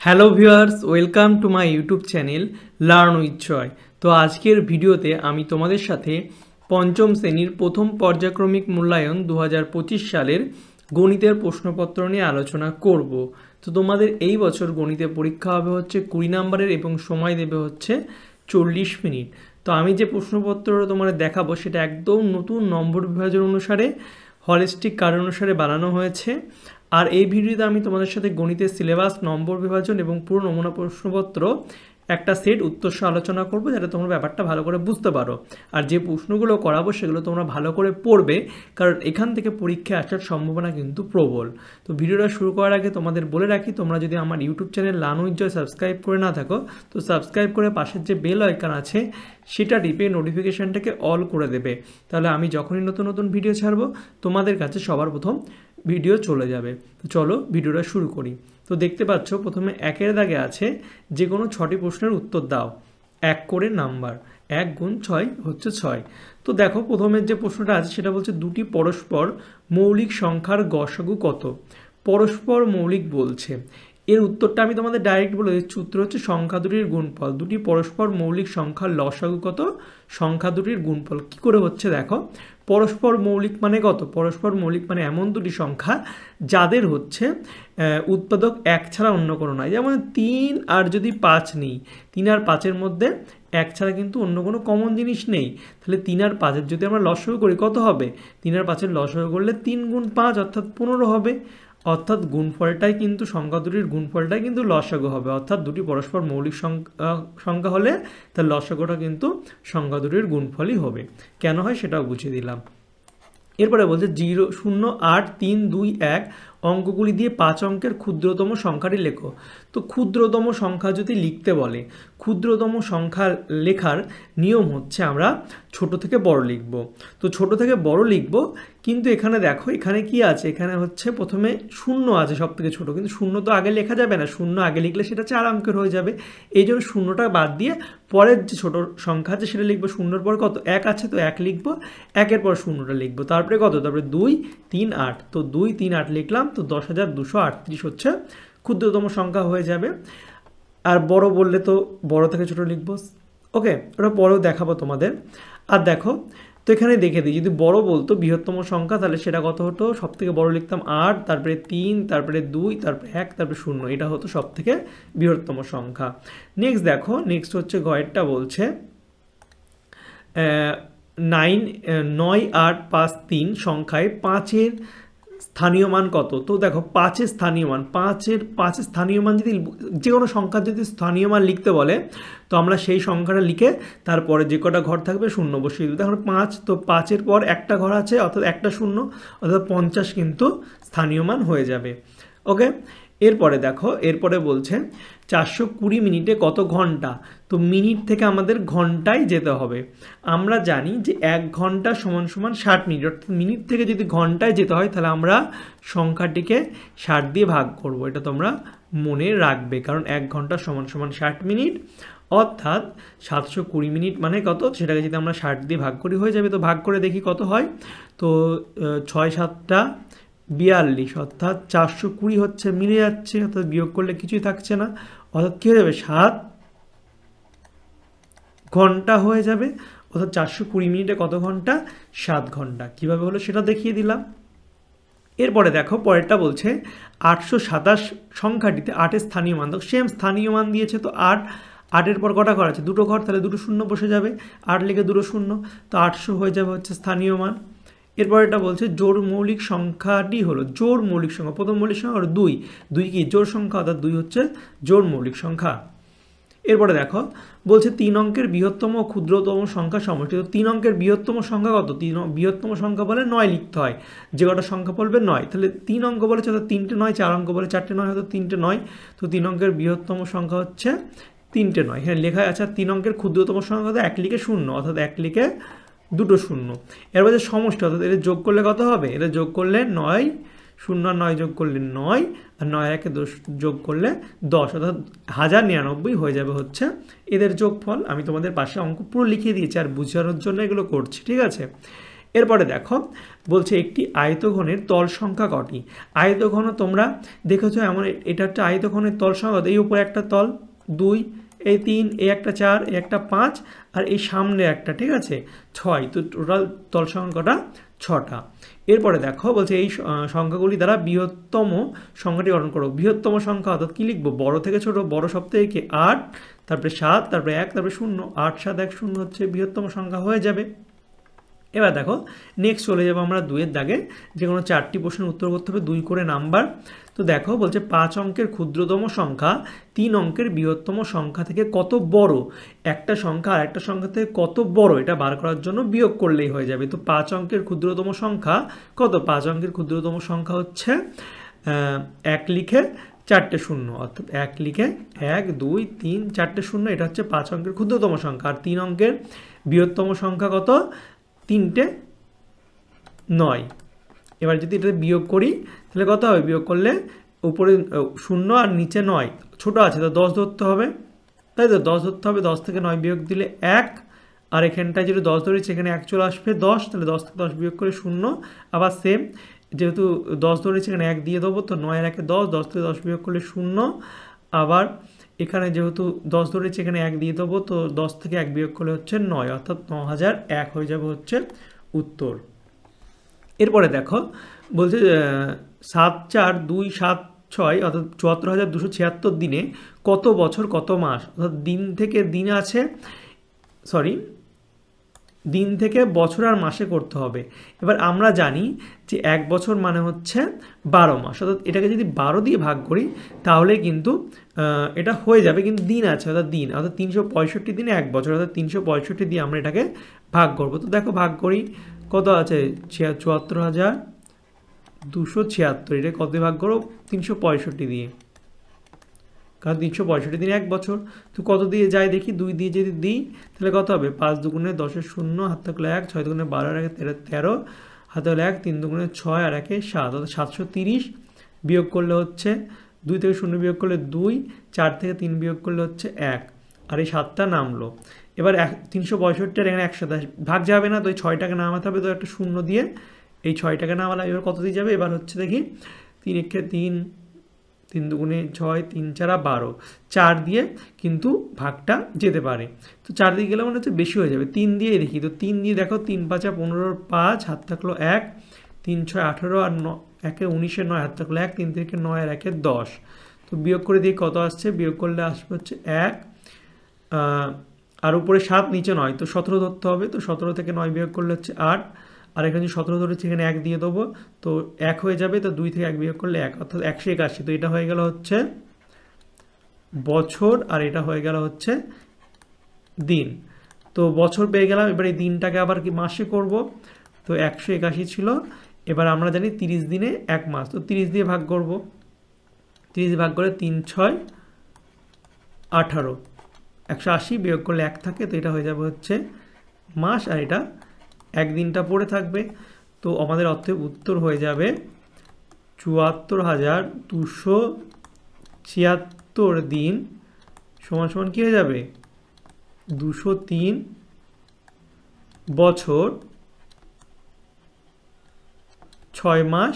Hello viewers, welcome to my YouTube channel learn with Joy. তো আজকের ভিডিওতে আমি তোমাদের সাথে পঞ্চম শ্রেণীর প্রথম পর্যায়ক্রমিক মূল্যায়ন 2025 সালের গণিতের প্রশ্নপত্র নিয়ে আলোচনা করব। তো তোমাদের এই বছর গণিতে পরীক্ষা হবে হচ্ছে 20 নম্বরের এবং সময় দেবে হচ্ছে 40 মিনিট। তো আমি যে প্রশ্নপত্র তোমাদের দেখাবো সেটা একদম নতুন নম্বর বিভাজন অনুসারে হলিস্টিক কার্ড অনুসারে বানানো হয়েছে। আর এই ভিডিওতে আমি তোমাদের সাথে গণিতের সিলেবাস, নম্বর বিভাজন এবং পুরো নমুনা প্রশ্নপত্র একটা সেট উত্তর সহ আলোচনা করবো, যাতে তোমরা ব্যাপারটা ভালো করে বুঝতে পারো। আর যে প্রশ্নগুলো করাবো সেগুলো তোমরা ভালো করে পড়বে, কারণ এখান থেকে পরীক্ষায় আসার সম্ভাবনা কিন্তু প্রবল। তো ভিডিওটা শুরু করার আগে তোমাদের বলে রাখি, তোমরা যদি আমার YouTube channel learn with Joy subscribe করে না থাকো, তো সাবস্ক্রাইব করে পাশের যে বেল আইকন আছে সেটা টিপে নোটিফিকেশানটাকে অল করে দেবে। তাহলে আমি যখনই নতুন নতুন ভিডিও ছাড়বো তোমাদের কাছে সবার প্রথম ভিডিও চলে যাবে। তো চলো ভিডিওটা শুরু করি। তো দেখতে পাচ্ছ প্রথমে একের দাগে আছে যে কোনো 6টি প্রশ্নের উত্তর দাও, 1 করে নাম্বার, 1 গুণ 6 হচ্ছে 6। তো দেখো প্রথমের যে প্রশ্নটা আছে সেটা বলছে দুটি পরস্পর মৌলিক সংখ্যার গসাগু কত। পরস্পর মৌলিক বলছে, এর উত্তরটা আমি তোমাদের ডাইরেক্ট বলে দিচ্ছি। উত্তর হচ্ছে সংখ্যা দুটির গুণফল। দুটি পরস্পর মৌলিক সংখ্যার লসাগু কত? সংখ্যা দুটির গুণফল। কি করে হচ্ছে দেখো, পরস্পর মৌলিক মানে কত? পরস্পর মৌলিক মানে এমন দুটি সংখ্যা যাদের হচ্ছে উৎপাদক 1 ছাড়া অন্য কোনো নয়। যেমন 3 আর যদি 5 নিই, 3 আর 5-এর মধ্যে 1 ছাড়া কিন্তু অন্য কোনো কমন জিনিস নেই। তাহলে 3 আর 5-এর যদি আমরা লসাগু করি কত হবে? 3 আর 5-এর লসাগু করলে 3 গুণ 5 অর্থাৎ 15 হবে। অর্থাৎ গুণফলটাই কিন্তু সংখ্যা দুটির গুণফলটাই কিন্তু লসাগু হবে। অর্থাৎ দুটি পরস্পর মৌলিক সংখ্যা হলে তার লসাগুটা কিন্তু সংখ্যা দুটির গুণফলই হবে। কেন হয় সেটাও বুঝিয়ে দিলাম। এরপরে বলছে 0, 0, 8, 3, 2, 1 অঙ্কগুলি দিয়ে 5 অঙ্কের ক্ষুদ্রতম সংখ্যাটি লেখো। তো ক্ষুদ্রতম সংখ্যা যদি লিখতে বলে, ক্ষুদ্রতম সংখ্যা লেখার নিয়ম হচ্ছে আমরা ছোট থেকে বড় লিখব। তো ছোট থেকে বড় লিখব, কিন্তু এখানে দেখো এখানে কি আছে, এখানে হচ্ছে প্রথমে 0 আছে সব থেকে ছোটো, কিন্তু 0 তো আগে লেখা যাবে না। 0 আগে লিখলে সেটা 4 অঙ্কের হয়ে যাবে। এই জন্য 0টা বাদ দিয়ে পরের যে ছোট সংখ্যা আছে সেটা লিখবো। 0-র পর কত? 1 আছে, তো 1 লিখবো। 1-এর পর 0টা লিখবো, তারপরে কত? তারপরে 2, 3, 8। তো 2, 3, 8 লিখলাম। তো 10,238 হচ্ছে ক্ষুদ্রতম সংখ্যা হয়ে যাবে। আর বড় বললে তো বড় থেকে ছোট লিখবো। ওকে, ওটা পরেও দেখাবো তোমাদের। আর দেখো, তো এখানে দেখে দিই, যদি বড় বলতো বৃহত্তম সংখ্যা তাহলে সেটা কত হতো? সব থেকে বড় লিখতাম 8, তারপরে 3, তারপরে 2, তারপরে 1, তারপরে 0। এটা হতো সব থেকে বৃহত্তম সংখ্যা। নেক্সট দেখো, নেক্সট হচ্ছে গয়েরটা বলছে 9, 8, 5, 3 সংখ্যায় 5-এর স্থানীয় মান কত? তো দেখো 5-এর স্থানীয় মান, 5-এর স্থানীয় মান যদি যে কোনো সংখ্যার যদি স্থানীয় মান লিখতে বলে, তো আমরা সেই সংখ্যাটা লিখে তারপরে যে কটা ঘর থাকবে 0 বসিয়ে দেবো। দেখো 5, তো 5-এর পর একটা ঘর আছে অর্থাৎ একটা 0, অর্থাৎ 50 কিন্তু স্থানীয় মান হয়ে যাবে। ওকে, এরপরে দেখো, এরপরে বলছে 420 মিনিটে কত ঘন্টা? তো মিনিট থেকে আমাদের ঘন্টায় যেতে হবে। আমরা জানি যে 1 ঘন্টা সমান সমান 60 মিনিট, অর্থাৎ মিনিট থেকে যদি ঘন্টায় যেতে হয় তাহলে আমরা সংখ্যাটিকে 60 দিয়ে ভাগ করব। এটা তোমরা মনে রাখবে, কারণ 1 ঘন্টা সমান সমান 60 মিনিট, অর্থাৎ 720 মিনিট মানে কত? সেটাকে যদি আমরা 60 দিয়ে ভাগ করি হয়ে যাবে। তো ভাগ করে দেখি কত হয়। তো 6, 7টা 42, অর্থাৎ 420 হচ্ছে, মিলে যাচ্ছে, অর্থাৎ বিয়োগ করলে কিছুই থাকছে না, অর্থাৎ কী হয়ে যাবে? 7 ঘন্টা হয়ে যাবে। অর্থাৎ 420 মিনিটে কত ঘন্টা? 7 ঘন্টা। কীভাবে হলো সেটা দেখিয়ে দিলাম। এরপরে দেখো পরেরটা বলছে 827 সংখ্যাটিতে 8-এর স্থানীয় মান। দেখো সেম স্থানীয় মান দিয়েছে, তো 8-এর পর কটা ঘর আছে? 2টো ঘর, তাহলে 2টো 0 বসে যাবে। 8 লিখে 2টো 0, তো 800 হয়ে যাবে হচ্ছে স্থানীয় মান। এরপর এটা বলছে জোড় মৌলিক সংখ্যাটি হলো, জোড় মৌলিক সংখ্যা, প্রথম মৌলিক সংখ্যা হলো 2। 2 কি জোড় সংখ্যা, অর্থাৎ 2 হচ্ছে জোড় মৌলিক সংখ্যা। এরপরে দেখো বলছে 3 অঙ্কের বৃহত্তম ও ক্ষুদ্রতম সংখ্যা সমষ্টি। তো 3 অঙ্কের বৃহত্তম সংখ্যা কত? বৃহত্তম সংখ্যা বলে 9 লিখতে হয়। যে কটা সংখ্যা বলবে 9, তাহলে 3 অঙ্ক বলেছে অর্থাৎ 3টে 9, 4 অঙ্ক বলে 4টে 9, অর্থাৎ 3টে 9। তো 3 অঙ্কের বৃহত্তম সংখ্যা হচ্ছে 3টে 9। এখানে লেখা আছে 3 অঙ্কের ক্ষুদ্রতম সংখ্যা কত? 1 লিখে 0, অর্থাৎ 1 লিখে 2টো 0। এরপর যে সমষ্টি, অর্থাৎ এটা যোগ করলে কত হবে? এটা যোগ করলে 9, 0 আর 9 যোগ করলে 9, আর 9 আর 1 যোগ করলে 10, অর্থাৎ 1099 হয়ে যাবে হচ্ছে এদের যোগফল। আমি তোমাদের পাশে অঙ্ক পুরো লিখিয়ে দিয়েছি, আর বোঝানোর জন্য এগুলো করছি, ঠিক আছে। এরপরে দেখো বলছে একটি আয়তঘনের তল সংখ্যা কটি। আয়তঘন তোমরা দেখেছো এমন, এটা হচ্ছে আয়তঘনের তল সংখ্যা, এই উপরে একটা তল 2, এই 3, এই একটা 4, এই একটা 5, আর এই সামনে একটা, ঠিক আছে 6, তো টোটাল তল সংখ্যাটা 6টা। এরপরে দেখো বলছে এই সংখ্যাগুলি দ্বারা বৃহত্তম সংখ্যাটি গঠন করো। বৃহত্তম সংখ্যা অর্থাৎ কি লিখবো, বড় থেকে ছোট, বড় সব থেকে কি 8, তারপরে 7, তারপরে 1, তারপরে 0, 8, 7, 1, 0 হচ্ছে বৃহত্তম সংখ্যা হয়ে যাবে। এবার দেখো নেক্সট চলে যাবো আমরা 2 এর দাগে, যে কোনো 4টি প্রশ্নের উত্তর করতে হবে 2 করে নাম্বার। তো দেখো বলছে 5 অঙ্কের ক্ষুদ্রতম সংখ্যা 3 অঙ্কের বৃহত্তম সংখ্যা থেকে কত বড়। একটা সংখ্যা আর একটা সংখ্যা থেকে কত বড় এটা বার করার জন্য বিয়োগ করলেই হয়ে যাবে। তো 5 অঙ্কের ক্ষুদ্রতম সংখ্যা কত, 5 অঙ্কের ক্ষুদ্রতম সংখ্যা হচ্ছে 1 লিখে 4টে শূন্য, অর্থাৎ 1 লিখে 1, 2, 3, 4টে শূন্য, এটা হচ্ছে 5 অঙ্কের ক্ষুদ্রতম সংখ্যা। আর 3 অঙ্কের বৃহত্তম সংখ্যা কত, 3টে 9। এবার যদি এটা বিয়োগ করি তাহলে কত হবে, বিয়োগ করলে উপরে 0 আর নিচে 9, ছোট আছে তো 10 ধরতে হবে, তাই তো 10 ধরতে হবে, 10 থেকে 9 বিয়োগ দিলে 1, আর এখানটায় যেহেতু 10 ধরেছি এখানে 1 চলে আসবে 10, তাহলে 10 থেকে 10 বিয়োগ করে 0, আবার সেম যেহেতু 10 ধরেছি এখানে 1 দিয়ে দেবো, তো 9 এর 1 10, 10 থেকে 10 বিয়োগ করলে 0, আবার এখানে যেহেতু 10 ধরেছি এখানে 1 দিয়ে দেবো, তো 10 থেকে 1 বিয়োগ করলে হচ্ছে 9, অর্থাৎ 9001 হয়ে যাবে হচ্ছে উত্তর। এরপরে দেখো বলছে 7, 4, 2, 7, 6 অর্থাৎ 74,276 দিনে কত বছর কত মাস, অর্থাৎ দিন থেকে দিন আছে, দিন থেকে বছর আর মাসে করতে হবে। এবার আমরা জানি যে 1 বছর মানে হচ্ছে 12 মাস, অর্থাৎ এটাকে যদি 12 দিয়ে ভাগ করি তাহলে কিন্তু এটা হয়ে যাবে, কিন্তু দিন আছে অর্থাৎ 365 দিনে 1 বছর, অর্থাৎ 365 দিয়ে আমরা এটাকে ভাগ করব। তো দেখো ভাগ করি, কত আছে 74,276, এটা কত দিয়ে ভাগ করো, 365 দিয়ে, কারণ 365 দিনে 1 বছর। তো কত দিয়ে যায় দেখি, 2 দিয়ে যদি দিই তাহলে কত হবে, 5 দুগুণে 10-এর 0, হাত থাকলে 1, 6 দুগুণে 12, আর 1 13, হাতে হলে 1, 3 দুগুণে 6, আর 1 7, অর্থাৎ 730, বিয়োগ করলে হচ্ছে 2 থেকে 0 বিয়োগ করলে 2, 4 থেকে 3 বিয়োগ করলে হচ্ছে 1, আর এই 7টা নামলো। এবার 365 আর এখানে 127 ভাগ যাবে না, তো এই 6টাকে নামাতে হবে, তো একটা 0 দিয়ে এই 6টাকে নামালাম। এবার কত দিয়ে যাবে, এবার হচ্ছে দেখি 3 একে 3, 3 দুগুণে 6, 3 4 12, 4 দিয়ে কিন্তু ভাগটা যেতে পারে, তো 4 দিয়ে গেলে মনে হচ্ছে বেশি হয়ে যাবে, 3 দিয়ে দেখি, তো 3 দিয়ে দেখো 3 5 15, 5 হাত থাকলো 1, 3 6 18, আর 1 19, 9 হাত থাকলো 1, 3 থেকে 9, আর 1 10, তো বিয়োগ করে দিয়ে কত আসছে, বিয়োগ করলে আসবে হচ্ছে 1, আর উপরে 7 নিচে 9, তো 17 ধরতে হবে, তো 17 থেকে 9 বিয়োগ করলে হচ্ছে 8, আর এখানে 17 ধরেছি এখানে 1 দিয়ে দেবো, তো 1 হয়ে যাবে, তো 2 থেকে 1 বিয়োগ করলে 1, অর্থাৎ 181, তো এটা হয়ে গেল হচ্ছে বছর, আর এটা হয়ে গেল হচ্ছে দিন। তো বছর পেয়ে গেলাম, এবার এই দিনটাকে আবার কি মাসে করব, তো 181 ছিল, এবার আমরা জানি 30 দিনে 1 মাস, তো 30 দিয়ে ভাগ করব, 30 ভাগ করে 3 6 18, 180 বিয়োগ করলে 1 থাকে, তো এটা হয়ে যাবে হচ্ছে মাস, আর এটা একদিনটা পড়ে থাকবে, তো আমাদের অর্থে উত্তর হয়ে যাবে 74,276 দিন সমান সমান কি হয়ে যাবে, 203 বছর 6 মাস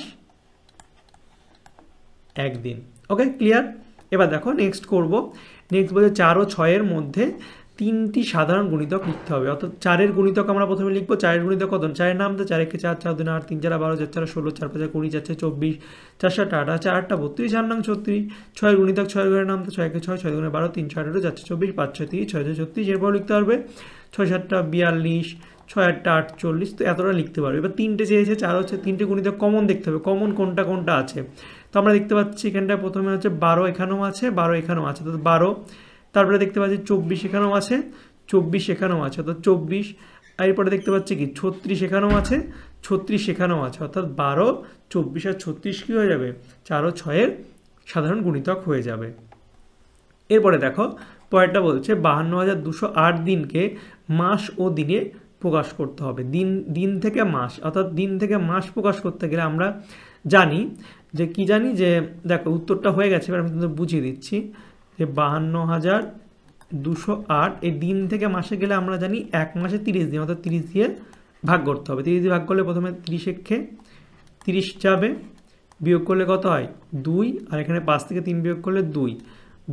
1 দিন। ওকে, ক্লিয়ার। এবার দেখো নেক্সট করব, নেক্সট বলছে 4 ও 6-এর মধ্যে 3টি সাধারণ গুণিতক লিখতে হবে, অর্থাৎ 4-এর গুণিতক আমরা প্রথমে লিখবো। 4-এর গুণিতক কত, 4-এর নাম তো 4 1 4, 4 2 8, 3 4 12, 4 4 16, 4 5 20, 4 6 24, 4 7 8, 4 8 32, 4 9 36। 6-এর গুণিতক 6-এর ঘরের নাম তো 6 1 6, 6 2 12, 3 6 18, 4 6 24, 5 6 30, 6 6 36, এরপর লিখতে পারবে 6 7 42, 6 8 48, তো এতটা লিখতে পারবে। এবার 3টে চেয়েছে, 4 হচ্ছে 3টে গুণিতক কমন দেখতে হবে, কমন কোনটা কোনটা আছে, তো আমরা দেখতে পাচ্ছি এখানটা প্রথমে হচ্ছে 12 এখানেও আছে, 12 এখানেও আছে, তো 12, তারপরে দেখতে পাচ্ছি 24 এখানেও আছে, 24 এখানেও আছে, অর্থাৎ 24, আর এরপরে দেখতে পাচ্ছি কি 36 এখানেও আছে, 36 এখানেও আছে, অর্থাৎ 12, 24 আর 36 কি হয়ে যাবে, 4 ও 6-এর সাধারণ গুণিতক হয়ে যাবে। এরপরে দেখো পরেরটা বলছে 52,208 দিনকে মাস ও দিনে প্রকাশ করতে হবে। দিন থেকে মাস, অর্থাৎ দিন থেকে মাস প্রকাশ করতে গেলে আমরা জানি যে কি জানি, যে দেখো উত্তরটা হয়ে গেছে, এবার আমি তোমাদের বুঝিয়ে দিচ্ছি যে 52,208 এই দিন থেকে মাসে গেলে আমরা জানি 1 মাসে 30 দিন, অর্থাৎ 30 দিয়ে ভাগ করতে হবে। 30 দিয়ে ভাগ করলে প্রথমে 30 একে 30 যাবে, বিয়োগ করলে কত হয় 2, আর এখানে 5 থেকে 3 বিয়োগ করলে 2,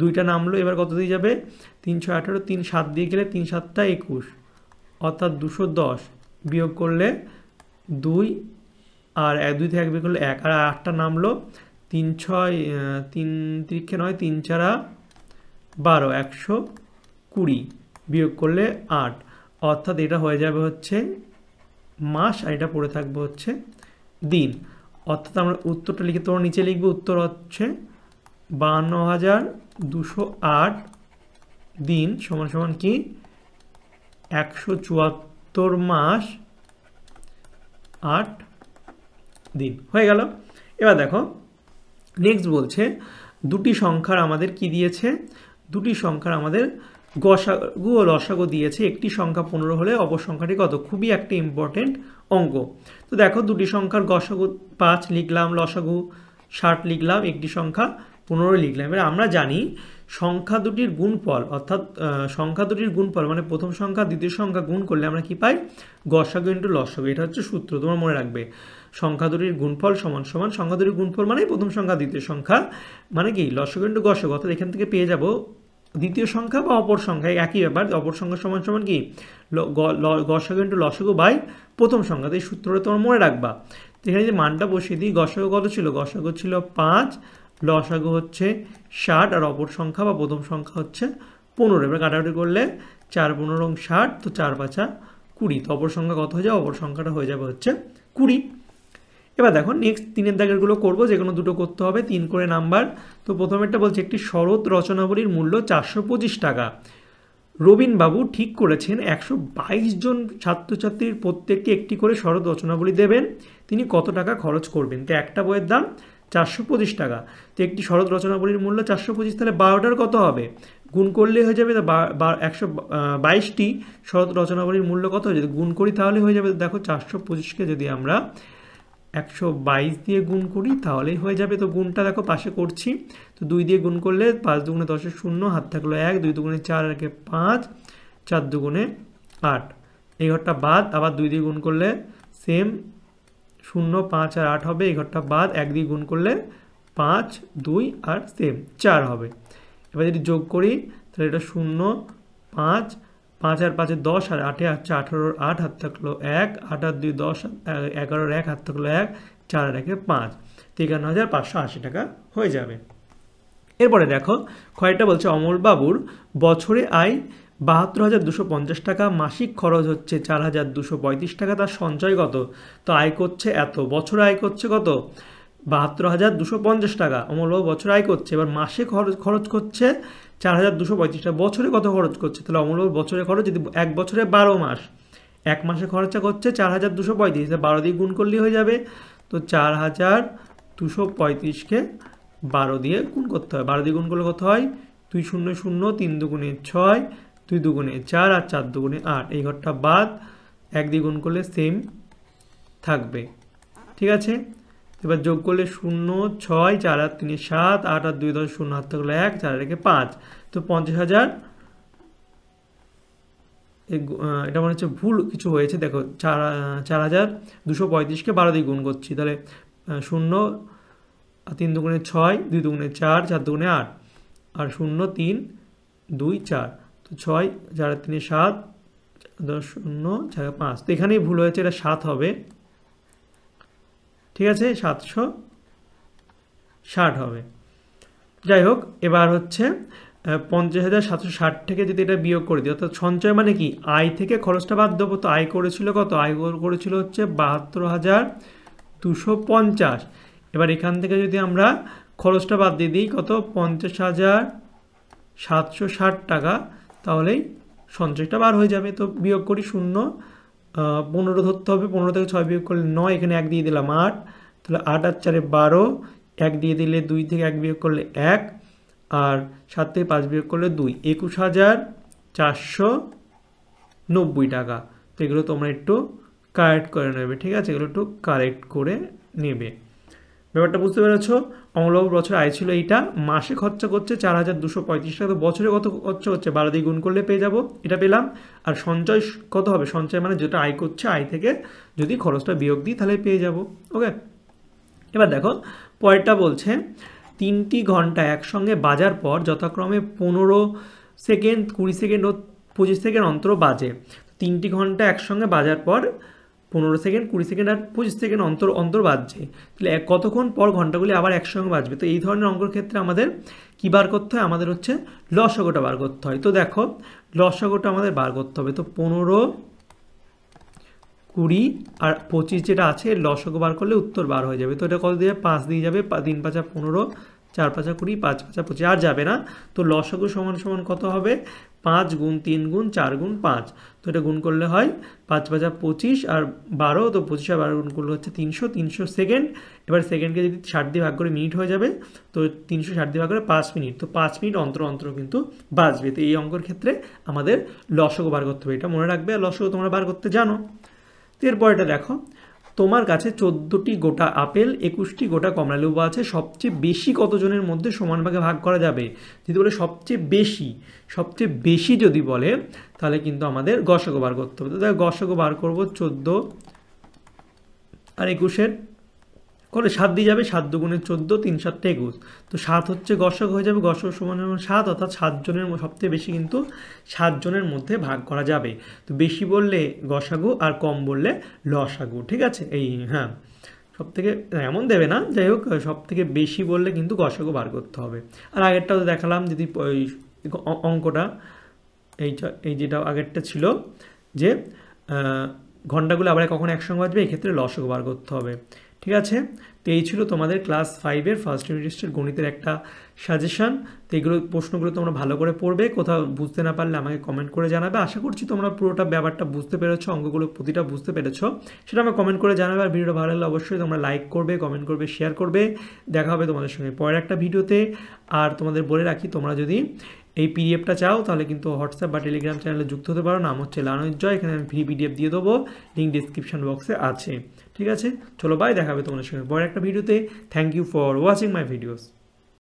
2টা নামলো। এবার কত দিয়ে যাবে 318, 3 7 দিয়ে গেলে 3 7টা 21, অর্থাৎ 210, বিয়োগ করলে 2 আর 2 থেকে 1 বিয়োগ করলে 1, আর 8টা নামলো। 3 6 3 3 9 3 4 12, 120, বিয়োগ করলে 8, অর্থাৎ এটা হয়ে যাবে হচ্ছে মাস, আর এটা পড়ে থাকবে হচ্ছে দিন। অর্থাৎ আমরা উত্তরটা লিখে তোমরা নিচে লিখবে, উত্তর হচ্ছে 52,208 দিন সমান সমান কি 174 মাস 8 দিন হয়ে গেল। এবার দেখো নেক্সট বলছে দুটি সংখ্যার আমাদের কি দিয়েছে, দুটি সংখ্যার আমাদের গসাগু ও লসাগু দিয়েছে। একটি সংখ্যা 15 হলে অপর সংখ্যাটি কত, খুবই একটা ইম্পর্টেন্ট অঙ্ক। তো দেখো দুটি সংখ্যার গসাগু 5 লিখলাম, লসাগু 60 লিখলাম, একটি সংখ্যা 15 লিখলাম। এবার আমরা জানি সংখ্যা দুটির গুণফল, অর্থাৎ সংখ্যা দুটির গুণফল মানে প্রথম সংখ্যা দ্বিতীয় সংখ্যা গুণ করলে আমরা কি পাই, গসাগু ইন্টু লসাগু। এটা হচ্ছে সূত্র, তোমার মনে রাখবে। সংখ্যা দুটির গুণফল সমান সমান সংখ্যা দুটির গুণফল মানে প্রথম সংখ্যা দ্বিতীয় সংখ্যা মানে কি লসাগু ইন্টু গসাগু। অর্থাৎ এখান থেকে পেয়ে যাব দ্বিতীয় সংখ্যা বা অপর সংখ্যা, একই ব্যাপার। অপর সংখ্যা সমান সমান কি গসাগু ইন্টু লসাগু বাই প্রথম সংখ্যা। তো এই সূত্রটা তোমার মনে রাখবা। এখানে যে মানটা বসিয়ে দিই, গসাগু কত ছিল, গসাগু ছিল 5, লসাগু হচ্ছে 60, আর অপর সংখ্যা বা প্রথম সংখ্যা হচ্ছে 15। এবার কাটাকাটি করলে 4 15 60, তো 4 5 20, তো অপর সংখ্যা কত হয়ে যাবে, অপর সংখ্যাটা হয়ে যাবে হচ্ছে 20। এবার দেখো নেক্সট 3-এর দাগেরগুলো করবো, যে কোনো দুটো করতে হবে, 3 করে নাম্বার। তো প্রথমেরটা বলছে একটি শরৎ রচনাবলীর মূল্য 425 টাকা। রবীনবাবু ঠিক করেছেন 122 জন ছাত্রছাত্রীর প্রত্যেককে একটি করে শরৎ রচনাবলী দেবেন, তিনি কত টাকা খরচ করবেন। তো একটা বইয়ের দাম 425 টাকা, তো একটি শরৎ রচনাবলীর মূল্য 425, তাহলে 12টার কত হবে, গুণ করলে হয়ে যাবে 122টি শরৎ রচনাবলীর মূল্য কত হয়ে যাবে, গুণ করি তাহলে হয়ে যাবে। দেখো 425কে যদি আমরা 122 দিয়ে গুণ করি তাহলেই হয়ে যাবে। তো গুণটা দেখো পাশে করছি, তো 2 দিয়ে গুণ করলে 5 দুগুণে 10 0, হাত থাকলো 1, 2 দুগুণে 4 আর 5, 4 দুগুণে 8, এই ঘরটা বাদ। আবার 2 দিয়ে গুণ করলে সেম 0, 5 আর 8 হবে, এই ঘরটা বাদ। 1 দিয়ে গুণ করলে 5, 2 আর সেম 4 হবে। এবার যদি যোগ করি তাহলে এটা 0, 5, 5 আর 5 10, আর 8 হচ্ছে 18, 8 হাত থাকলো 1, 8 আর 2 10, 11, 1 হাত থাকলো 1, 4 আর 1 5, 53,580 টাকা হয়ে যাবে। এরপরে দেখো কয়টা বলছে অমলবাবুর বছরে আয় 72,250 টাকা, মাসিক খরচ হচ্ছে 4,235 টাকা, তার সঞ্চয় কত। তো আয় করছে এত, বছরে আয় করছে কত 72,250 টাকা, অমলবাবু বছরে আয় করছে। এবার মাসে খরচ করছে 4,235 টাকা, বছরে কত খরচ করছে, তাহলে অমলবাবু বছরে খরচ যদি এক বছরে 12 মাস, এক মাসে খরচা করছে 4,235, 12 দিয়ে গুণ করলেই হয়ে যাবে। তো 4,235কে 12 দিয়ে গুণ করতে হয়, 12 দিয়ে গুণ করলে কত হয় 2 0 0, 3 দুগুণে 6, 2 দুগুণে 4 আর 4 দুগুণে 8, এই ঘরটা বাদ। 1 দিয়ে গুণ করলে সেম থাকবে, ঠিক আছে। এবার যোগ করলে 0, 6, 4 আর 3 7, 8 আর 2 10, 0 হাত থাকলো 1, 4 আর 1 5, তো 50,000। এটা মনে হচ্ছে ভুল কিছু হয়েছে, দেখো 4,235কে 12 দিয়ে গুণ করছি, তাহলে 0, 3 দুগুণে 6, 2 দুগুণে 4, 4 দুগুণে 8, আর 0 3 2 4, তো 6, 4 আর 3 7, 10 0 4 5, তো এখানেই ভুল হয়েছে, এটা 7 হবে, ঠিক আছে, 760 হবে। যাই হোক, এবার হচ্ছে 50,760 থেকে যদি এটা বিয়োগ করে দিই, অর্থাৎ সঞ্চয় মানে কি আয় থেকে খরচটা বাদ দেবো। তো আয় করেছিল কত, আয় করেছিল হচ্ছে 72,250। এবার এখান থেকে যদি আমরা খরচটা বাদ দিয়ে দিই কত 50,760 টাকা, তাহলেই সঞ্চয়টা বার হয়ে যাবে। তো বিয়োগ করি 0, 15 ধরতে হবে, 15 থেকে 6 বিয়োগ করলে 9, এখানে 1 দিয়ে দিলাম 8, তাহলে 8 আর 4 12, 1 দিয়ে দিলে 2 থেকে 1 বিয়োগ করলে 1, আর 7 থেকে 5 বিয়োগ করলে 2, 21,490 টাকা। তো এগুলো তোমরা একটু কারেক্ট করে নেবে, ঠিক আছে, এগুলো একটু কারেক্ট করে নেবে। ব্যাপারটা বুঝতে পেরেছো? অমলবাবু বছর আয় ছিল এইটা, মাসে খরচা করছে 4,235 টাকা, তো বছরে কত খরচা হচ্ছে 12 দিয়ে গুণ করলে পেয়ে যাব, এটা পেলাম। আর সঞ্চয় কত হবে, সঞ্চয় মানে যেটা আয় করছে, আয় থেকে যদি খরচটা বিয়োগ দিই তাহলে পেয়ে যাব। ওকে, এবার দেখো পরেরটা বলছে 3টি ঘন্টা একসঙ্গে বাজার পর যথাক্রমে 15 সেকেন্ড, 20 সেকেন্ড ও 25 সেকেন্ড অন্তর বাজে। 3টি ঘন্টা একসঙ্গে বাজার পর 15 সেকেন্ড, 20 সেকেন্ড আর 25 সেকেন্ড অন্তর অন্তর বাজছে, তাহলে কতক্ষণ পর ঘন্টাগুলি আবার একসঙ্গে বাজবে। তো এই ধরনের অঙ্কর ক্ষেত্রে আমাদের কী বার করতে হয়, আমাদের হচ্ছে লসাগুটা বার করতে হয়। তো দেখো লসাগুটা আমাদের বার করতে হবে, তো 15, 20 আর 25 যেটা আছে লসাগু বার করলে উত্তর বার হয়ে যাবে। তো এটা কত দিয়ে 5 দিয়ে যাবে, 3 5 15, 4 5 20, 5 5 25, আর যাবে না। তো লসাগু সমান সমান কত হবে, 5 গুণ 3 গুণ 4 গুণ 5। তো এটা গুণ করলে হয় 5 5 25 আর 12, তো 25 আর 12 গুণ করলে হচ্ছে 300, 300 সেকেন্ড। এবার সেকেন্ডকে যদি 60 দিয়ে ভাগ করে মিনিট হয়ে যাবে, তো 360 দিয়ে ভাগ করে 5 মিনিট, তো 5 মিনিট অন্তর অন্তর কিন্তু বাজবে। তো এই অঙ্কের ক্ষেত্রে আমাদের লসাগু বার করতে হবে, এটা মনে রাখবে। আর লসাগু তোমরা বার করতে জানো। এরপরটা দেখো, তোমার কাছে 14টি গোটা আপেল, 21টি গোটা কমলালেবু আছে, সবচেয়ে বেশি কতজনের মধ্যে সমান ভাগে ভাগ করা যাবে। যদি বলে সবচেয়ে বেশি যদি বলে তাহলে কিন্তু আমাদের গসাগু বার করতে হবে। তো দেখো গসাগু বার করবো 14 আর 21-এর করে 7 দিয়ে যাবে, 7 দুগুণে 14, 3 7 21, তো 7 হচ্ছে গসাগু হয়ে যাবে, গসাগু সমান 7, অর্থাৎ 7 জনের সবথেকে বেশি কিন্তু 7 জনের মধ্যে ভাগ করা যাবে। তো বেশি বললে গসাগু আর কম বললে লসাগু, ঠিক আছে। এই হ্যাঁ, সব থেকে এমন দেবে না, যাই হোক সব থেকে বেশি বললে কিন্তু গসাগু বার করতে হবে। আর আগেরটাও দেখালাম, যদি অঙ্কটা এই যেটা আগেরটা ছিল যে ঘন্টাগুলো আবার কখন একসঙ্গে বাজবে, এক্ষেত্রে লসাগু বার করতে হবে, ঠিক আছে। তো এই ছিল তোমাদের ক্লাস 5-এর ফার্স্ট ইউনিট টেস্টের গণিতের একটা সাজেশন। তো এইগুলো প্রশ্নগুলো তোমরা ভালো করে পড়বে, কোথাও বুঝতে না পারলে আমাকে কমেন্ট করে জানাবে। আশা করছি তোমরা পুরোটা ব্যাপারটা বুঝতে পেরেছো, অঙ্কগুলো প্রতিটা বুঝতে পেরেছো, সেটা আমাকে কমেন্ট করে জানাবে। আর ভিডিওটা ভালো লাগলে অবশ্যই তোমরা লাইক করবে, কমেন্ট করবে, শেয়ার করবে। দেখা হবে তোমাদের সঙ্গে পরের একটা ভিডিওতে। আর তোমাদের বলে রাখি, তোমরা যদি এই পিডিএফটা চাও তাহলে কিন্তু হোয়াটসঅ্যাপ বা টেলিগ্রাম চ্যানেলে যুক্ত হতে পারো, নাম হচ্ছে লার্নউইথজয়। এখানে আমি ফ্রি পিডিএফ দিয়ে দেবো, লিঙ্ক ডিসক্রিপশন বক্সে আছে, ঠিক আছে। চলো বাই, দেখা হবে তোমাদের সঙ্গে পরের একটা ভিডিওতে। Thank you for watching my videos.